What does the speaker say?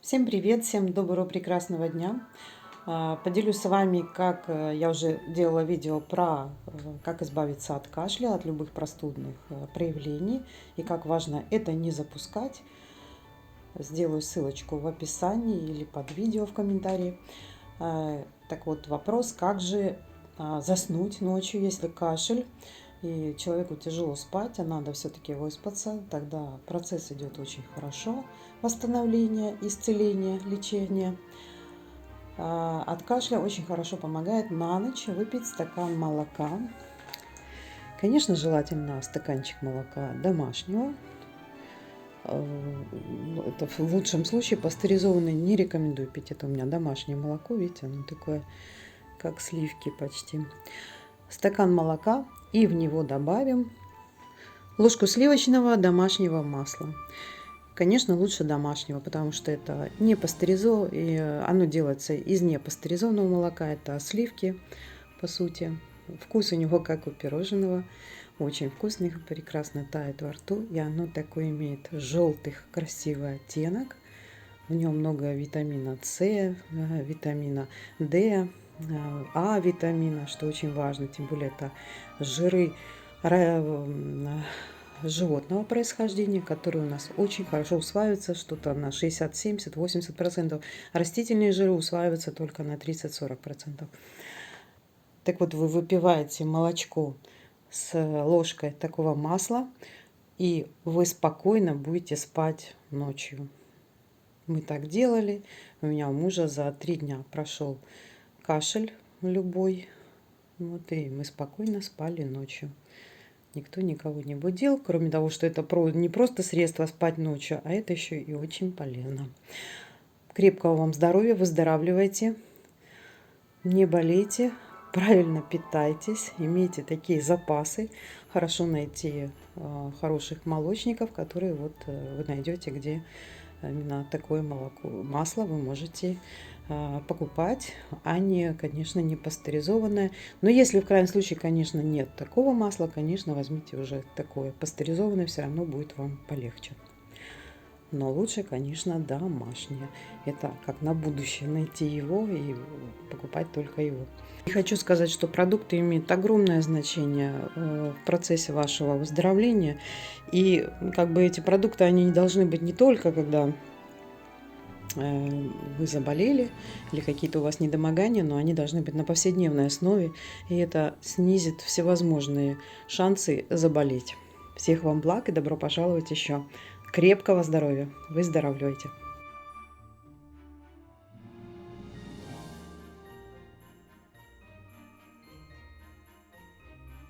Всем привет, всем доброго прекрасного дня. Поделюсь с вами, как я уже делала видео про как избавиться от кашля, от любых простудных проявлений и как важно это не запускать. Сделаю ссылочку в описании или под видео в комментарии. Так вот, вопрос, как же заснуть ночью, если кашель и человеку тяжело спать, а надо все-таки выспаться, тогда процесс идет очень хорошо, восстановление, исцеление, лечение. От кашля очень хорошо помогает на ночь выпить стакан молока. Конечно, желательно стаканчик молока домашнего. Это в лучшем случае пастеризованное не рекомендую пить. Это у меня домашнее молоко, видите, оно такое, как сливки почти. Стакан молока и в него добавим ложку сливочного домашнего масла. Конечно, лучше домашнего, потому что это не пастеризовано, и оно делается из непастеризованного молока. Это сливки, по сути. Вкус у него как у пирожного. Очень вкусный, прекрасно тает во рту. И оно такой имеет желтый красивый оттенок. В нем много витамина С, витамина D, А витамина, что очень важно. Тем более это жиры животного происхождения, которые у нас очень хорошо усваиваются, что-то на 60, 70, 80%. Растительные жиры усваиваются только на 30-40%. Так вот, вы выпиваете молочко с ложкой такого масла, и вы спокойно будете спать ночью. Мы так делали. У меня у мужа за 3 дня прошел кашель любой. Вот, и мы спокойно спали ночью. Никто никого не будил, кроме того, что это не просто средство спать ночью, а это еще и очень полезно. Крепкого вам здоровья, выздоравливайте, не болейте, правильно питайтесь, имейте такие запасы. Хорошо найти хороших молочников, которые вот вы найдете, где именно такое молоко, масло вы можете покупать, а не, конечно, не пастеризованное. Но если в крайнем случае, конечно, нет такого масла, конечно, возьмите уже такое пастеризованное, все равно будет вам полегче. Но лучше, конечно, домашнее. Это как на будущее найти его и покупать только его. И хочу сказать, что продукты имеют огромное значение в процессе вашего выздоровления. И как бы эти продукты, они не должны быть не только когда вы заболели или какие-то у вас недомогания, но они должны быть на повседневной основе, и это снизит всевозможные шансы заболеть. Всех вам благ и добро пожаловать еще. Крепкого здоровья. Выздоравливайте.